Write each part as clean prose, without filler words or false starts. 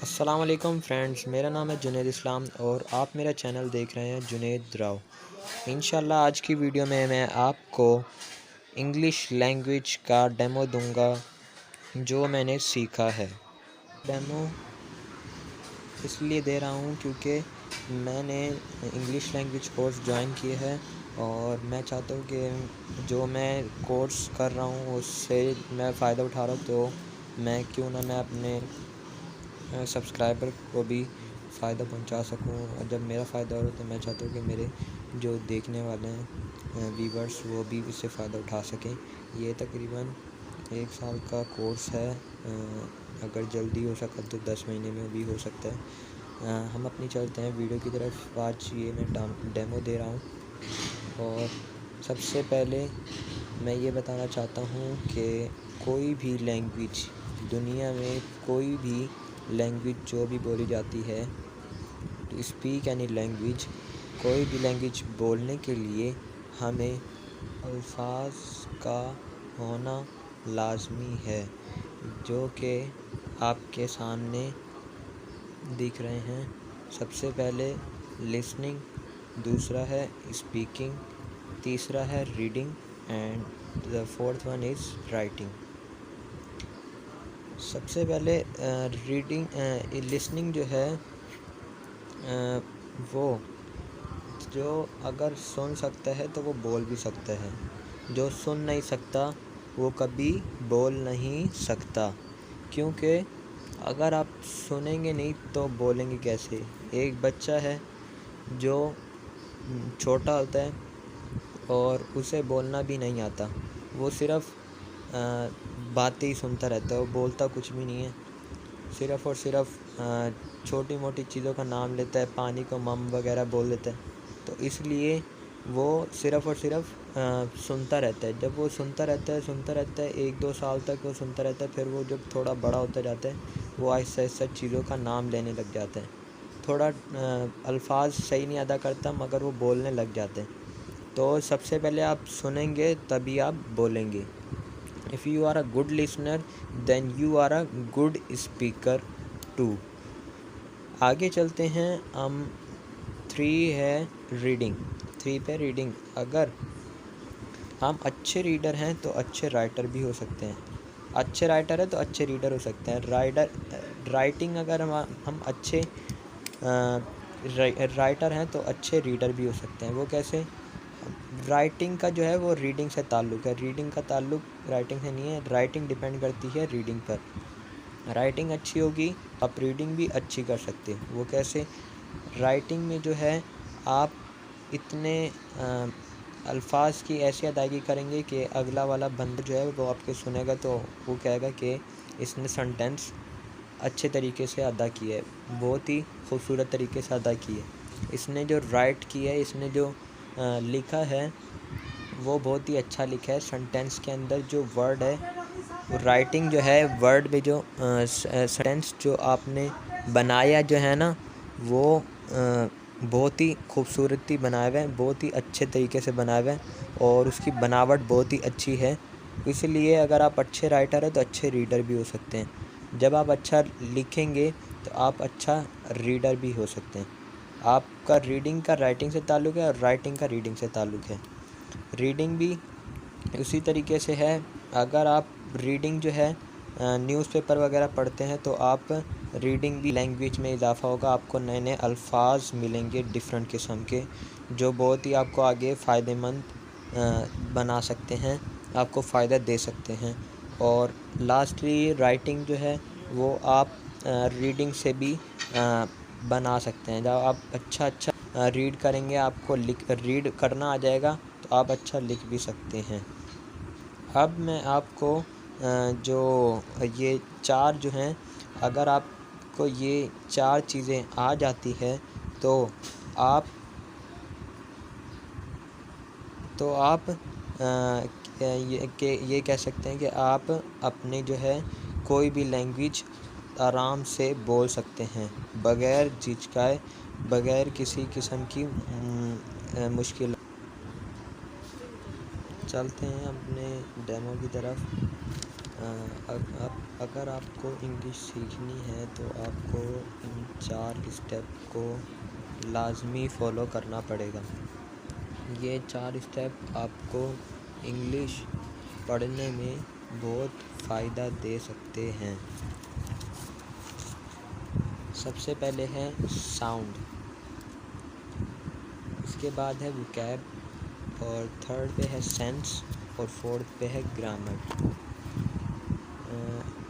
अस्सलाम वालेकुम फ्रेंड्स, मेरा नाम है जुनैद इस्लाम और आप मेरा चैनल देख रहे हैं जुनैद राव। इंशाल्लाह आज की वीडियो में मैं आपको इंग्लिश लैंग्वेज का डेमो दूंगा जो मैंने सीखा है। डेमो इसलिए दे रहा हूँ क्योंकि मैंने इंग्लिश लैंग्वेज कोर्स ज्वाइन किया है और मैं चाहता हूँ कि जो मैं कोर्स कर रहा हूँ उससे मैं फ़ायदा उठा रहा हूँ, तो मैं अपने सब्सक्राइबर को भी फ़ायदा पहुंचा सकूं। और जब मेरा फ़ायदा हो रहा है तो मैं चाहता हूँ कि मेरे जो देखने वाले हैं व्यूवर्स वो भी इससे फ़ायदा उठा सकें। ये तकरीबन 1 साल का कोर्स है। अगर जल्दी हो सका तो 10 महीने में भी हो सकता है। हम अपनी चलते हैं वीडियो की तरफ। आज ये मैं डेमो दे रहा हूँ और सबसे पहले मैं ये बताना चाहता हूँ कि कोई भी लैंग्वेज दुनिया में, कोई भी लैंग्वेज जो भी बोली जाती है, टू स्पीक एनी लैंग्वेज, कोई भी लैंग्वेज बोलने के लिए हमें अल्फाज का होना लाजमी है, जो कि आपके सामने दिख रहे हैं। सबसे पहले लिसनिंग, दूसरा है स्पीकिंग, तीसरा है reading and the fourth one is writing. सबसे पहले लिसनिंग जो है वो जो अगर सुन सकता है तो वो बोल भी सकता है। जो सुन नहीं सकता वो कभी बोल नहीं सकता, क्योंकि अगर आप सुनेंगे नहीं तो बोलेंगे कैसे। एक बच्चा है जो छोटा होता है और उसे बोलना भी नहीं आता, वो सिर्फ़ बातें ही सुनता रहता है, वो बोलता कुछ भी नहीं है। सिर्फ़ और सिर्फ छोटी मोटी चीज़ों का नाम लेता है, पानी को मम वगैरह बोल देता है। तो इसलिए वो सिर्फ़ और सिर्फ सुनता रहता है। जब वो सुनता रहता है 1-2 साल तक वो सुनता रहता है। फिर वो जब थोड़ा बड़ा होता जाता है वो आहिस्ता आहिस्ता चीज़ों का नाम लेने लग जाता है। थोड़ा अल्फाज सही नहीं अदा करता मगर वो बोलने लग जाते हैं। तो सबसे पहले आप सुनेंगे तभी आप बोलेंगे। If you are a good listener, then you are a good speaker too. आगे चलते हैं हम। 3 है रीडिंग। 3 पे रीडिंग। अगर हम अच्छे रीडर हैं तो अच्छे राइटर भी हो सकते हैं। अच्छे राइटर है तो अच्छे रीडर हो सकते हैं। राइटिंग अगर हम अच्छे राइटर हैं तो अच्छे रीडर भी हो सकते हैं। वो कैसे? राइटिंग का जो है वो रीडिंग से ताल्लुक़ है। रीडिंग का ताल्लुक़ राइटिंग से नहीं है। राइटिंग डिपेंड करती है रीडिंग पर। राइटिंग अच्छी होगी आप रीडिंग भी अच्छी कर सकते हो। वो कैसे? राइटिंग में जो है आप इतने अल्फाज की ऐसी अदायगी करेंगे कि अगला वाला बंदा जो है वो आपके सुनेगा तो वो कहेगा कि इसने सेंटेंस अच्छे तरीके से अदा किया है, बहुत ही खूबसूरत तरीके से अदा की है। इसने जो राइट किया है, इसने जो लिखा है वो बहुत ही अच्छा लिखा है। सेंटेंस के अंदर जो वर्ड है, राइटिंग जो है वर्ड में जो सेंटेंस जो आपने बनाया जो है ना, वो बहुत ही खूबसूरती बनाया हुआ है, बहुत ही अच्छे तरीके से बनाया हुआ है और उसकी बनावट बहुत ही अच्छी है। इसलिए अगर आप अच्छे राइटर हैं तो अच्छे रीडर भी हो सकते हैं। जब आप अच्छा लिखेंगे तो आप अच्छा रीडर भी हो सकते हैं। आपका रीडिंग का राइटिंग से ताल्लुक़ है और राइटिंग का रीडिंग से ताल्लुक़ है। रीडिंग भी उसी तरीके से है। अगर आप रीडिंग जो है न्यूज़पेपर वगैरह पढ़ते हैं तो आप रीडिंग भी लैंग्वेज में इजाफ़ा होगा। आपको नए नए अल्फाज मिलेंगे डिफरेंट किस्म के, जो बहुत ही आपको आगे फ़ायदेमंद बना सकते हैं, आपको फ़ायदा दे सकते हैं। और लास्टली राइटिंग जो है वो आप रीडिंग से भी बना सकते हैं। जब आप अच्छा रीड करेंगे, आपको रीड करना आ जाएगा तो आप अच्छा लिख भी सकते हैं। अब मैं आपको जो ये 4 जो हैं, अगर आपको ये 4 चीज़ें आ जाती है तो आप ये कह सकते हैं कि आप अपने जो है कोई भी लैंग्वेज आराम से बोल सकते हैं, बग़ैर झिझकाए, बग़ैर किसी किस्म की मुश्किल। चलते हैं अपने डेमो की तरफ। अगर आपको इंग्लिश सीखनी है तो आपको इन 4 स्टेप को लाज़मी फ़ॉलो करना पड़ेगा। ये 4 स्टेप आपको इंग्लिश पढ़ने में बहुत फ़ायदा दे सकते हैं। सबसे पहले है साउंड, उसके बाद है वोकैब, और थर्ड पे है सेंस, और फोर्थ पे है ग्रामर।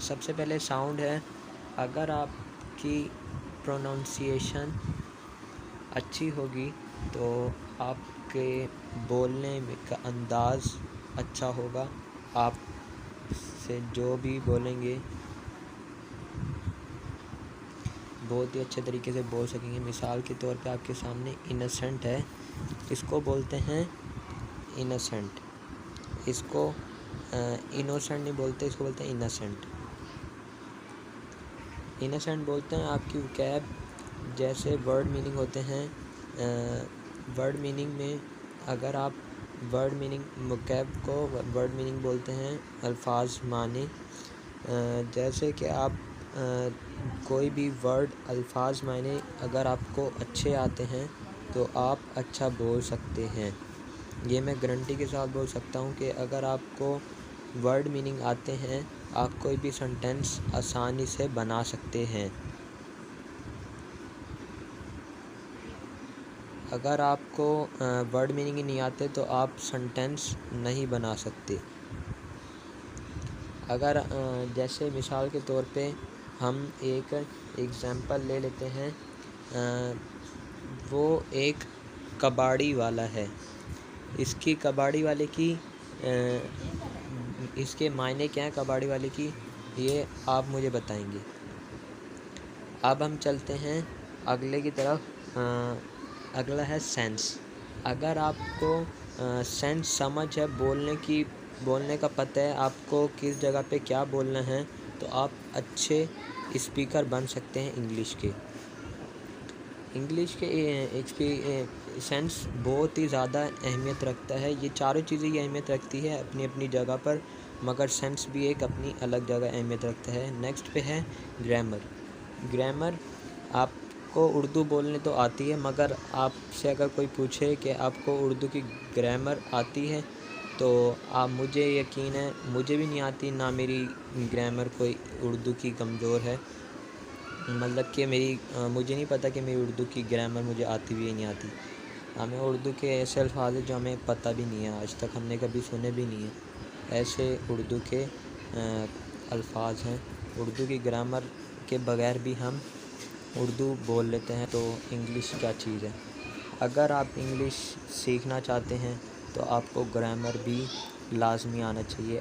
सबसे पहले साउंड है। अगर आपकी प्रोनाउंसिएशन अच्छी होगी तो आपके बोलने का अंदाज़ अच्छा होगा। आप से जो भी बोलेंगे बहुत ही अच्छे तरीके से बोल सकेंगे। मिसाल के तौर पे आपके सामने इनोसेंट है, इसको बोलते हैं इनोसेंट। इसको इनोसेंट नहीं बोलते, इसको बोलते हैं इनोसेंट। इनोसेंट बोलते हैं। आपकी वोकैब जैसे वर्ड मीनिंग होते हैं, वर्ड मीनिंग में अगर आप वर्ड मीनिंग वोकैब को वर्ड मीनिंग बोलते हैं अल्फाज माने। जैसे कि आप कोई भी वर्ड अल्फाज माने अगर आपको अच्छे आते हैं तो आप अच्छा बोल सकते हैं। ये मैं गारंटी के साथ बोल सकता हूँ कि अगर आपको वर्ड मीनिंग आते हैं आप कोई भी सेंटेंस आसानी से बना सकते हैं। अगर आपको वर्ड मीनिंग ही नहीं आते तो आप सेंटेंस नहीं बना सकते। अगर जैसे मिसाल के तौर पे हम एक एग्ज़ाम्पल ले लेते हैं, वो एक कबाड़ी वाला है। इसकी कबाड़ी वाले की इसके मायने क्या हैं कबाड़ी वाले की, ये आप मुझे बताएंगे। अब हम चलते हैं अगले की तरफ। अगला है सेंस। अगर आपको सेंस समझ है, बोलने का पता है आपको किस जगह पे क्या बोलना है, तो आप अच्छे स्पीकर बन सकते हैं इंग्लिश के। इंग्लिश के सेंस बहुत ही ज़्यादा अहमियत रखता है। ये चारों चीज़ें ही अहमियत रखती है अपनी अपनी जगह पर, मगर सेंस भी एक अपनी अलग जगह अहमियत रखता है। नेक्स्ट पे है ग्रामर। ग्रामर आपको उर्दू बोलने तो आती है, मगर आपसे अगर कोई पूछे कि आपको उर्दू की ग्रामर आती है तो आप मुझे यकीन है मुझे भी नहीं आती, ना मेरी ग्रामर कोई उर्दू की कमज़ोर है। मतलब कि मुझे नहीं पता कि मेरी उर्दू की ग्रामर मुझे आती भी नहीं आती। हमें उर्दू के ऐसे अल्फाज हैं जो हमें पता भी नहीं है, आज तक हमने कभी सुने भी नहीं है। ऐसे उर्दू के अल्फाज हैं। उर्दू की ग्रामर के बगैर भी हम उर्दू बोल लेते हैं, तो इंग्लिश क्या चीज़ है। अगर आप इंग्लिश सीखना चाहते हैं तो आपको ग्रामर भी लाजमी आना चाहिए।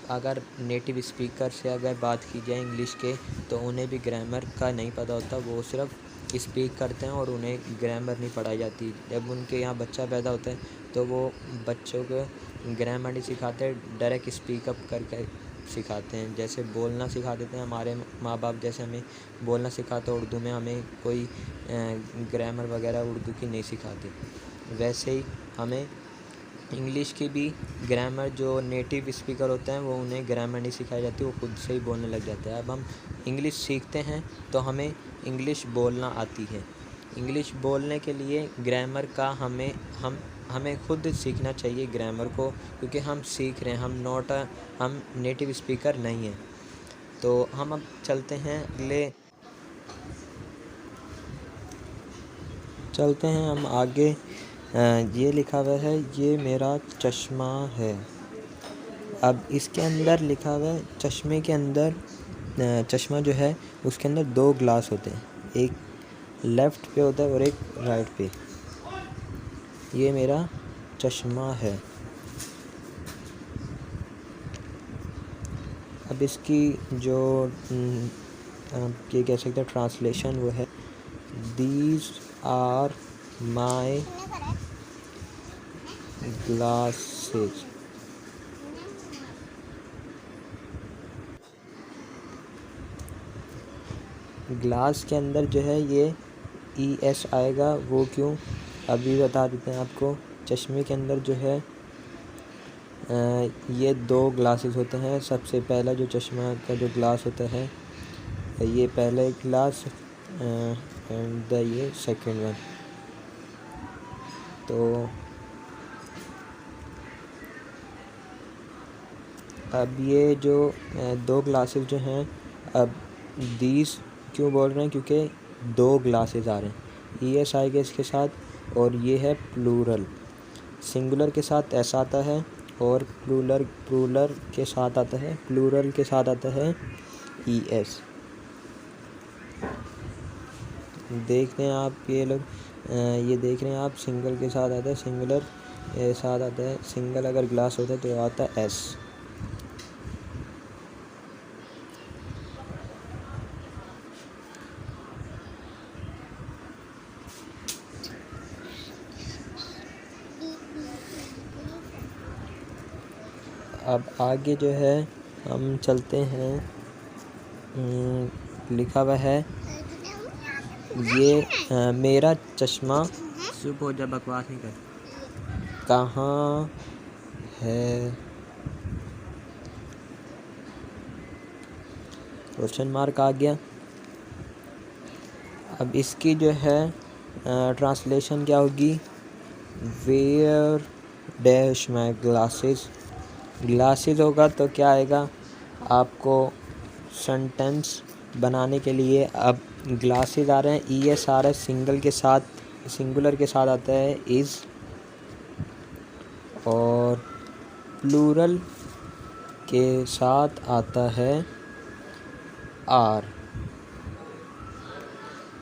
अगर नेटिव स्पीकर से अगर बात की जाए इंग्लिश के, तो उन्हें भी ग्रामर का नहीं पता होता, वो सिर्फ स्पीक करते हैं और उन्हें ग्रामर नहीं पढ़ाई जाती। जब उनके यहाँ बच्चा पैदा होता है तो वो बच्चों को ग्रामर नहीं सिखाते, डायरेक्ट स्पीकअप करके सिखाते हैं। जैसे बोलना सिखा देते हैं हमारे माँ बाप, जैसे हमें बोलना सिखाते उर्दू में, हमें कोई ग्रामर वगैरह उर्दू की नहीं सिखाते। वैसे ही हमें इंग्लिश की भी ग्रामर, जो नेटिव स्पीकर होते हैं वो उन्हें ग्रामर नहीं सिखाई जाती, वो खुद से ही बोलने लग जाते हैं। अब हम इंग्लिश सीखते हैं तो हमें इंग्लिश बोलना आती है। इंग्लिश बोलने के लिए ग्रामर का हमें खुद सीखना चाहिए ग्रामर को, क्योंकि हम सीख रहे हैं, हम नेटिव स्पीकर नहीं हैं। तो हम अब चलते हैं हम आगे। ये लिखा हुआ है ये मेरा चश्मा है। अब इसके अंदर लिखा हुआ है चश्मे के अंदर, चश्मा जो है उसके अंदर 2 ग्लास होते हैं, एक लेफ़्ट पे होता है और एक राइट पे। ये मेरा चश्मा है। अब इसकी जो ये कह सकते हैं ट्रांसलेशन, वो है these are my glasses. Glass के अंदर जो है ये ES आएगा, वो क्यों अभी बता देते हैं आपको। चश्मे के अंदर जो है ये 2 ग्लासेस होते हैं। सबसे पहला जो चश्मा का जो ग्लास होता है, ये पहला ग्लास एंड ये सेकंड वन। तो अब ये जो 2 ग्लासेस जो हैं, अब दीज क्यों बोल रहे हैं, क्योंकि 2 ग्लासेस आ रहे हैं। ES आएगा इसके साथ, और ये है प्लूरल। सिंगुलर के साथ S आता है, और प्लूरल के साथ आता है ES। देख रहे हैं आप, ये लोग ये देख रहे हैं आप, सिंगल के साथ आता है, सिंगुलर साथ आता है। सिंगल अगर ग्लास होता है तो आता है S। अब आगे जो है हम चलते हैं, लिखा हुआ है ये मेरा चश्मा, चुप हो जा, बकवास नहीं कर, कहाँ है, क्वेश्चन मार्क आ गया। अब इसकी जो है ट्रांसलेशन क्या होगी, where dash my glasses. Glasses होगा तो क्या आएगा, आपको सेंटेंस बनाने के लिए अब ग्लासेस आ रहे हैं, ES आ रहा है, सिंगुलर के साथ आता है इज़, और प्लूरल के साथ आता है आर।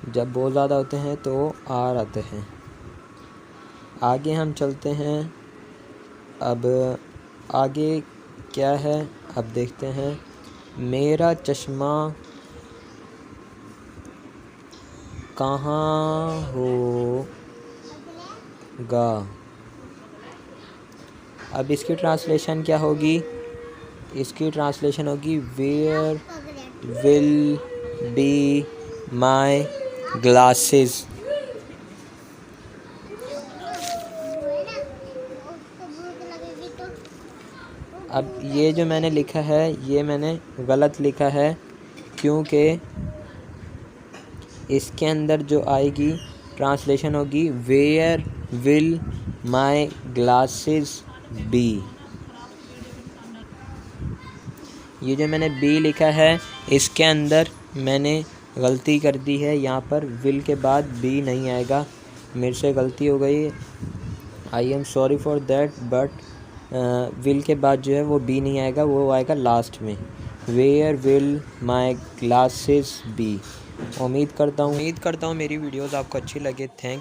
जब बहुत ज़्यादा होते हैं तो आर आते हैं। आगे हम चलते हैं। अब आगे क्या है, अब देखते हैं। मेरा चश्मा कहाँ होगा। अब इसकी ट्रांसलेशन क्या होगी, इसकी ट्रांसलेशन होगी where will be my glasses. अब ये जो मैंने लिखा है, ये मैंने गलत लिखा है, क्योंकि इसके अंदर जो आएगी ट्रांसलेशन होगी where will my glasses be. ये जो मैंने बी लिखा है, इसके अंदर मैंने गलती कर दी है, यहाँ पर विल के बाद बी नहीं आएगा, मेरे से गलती हो गई, I am sorry for that. But will के बाद जो है वो बी नहीं आएगा, वो आएगा लास्ट में, where will my glasses be. उम्मीद करता हूँ मेरी वीडियोज़ आपको अच्छी लगे। थैंक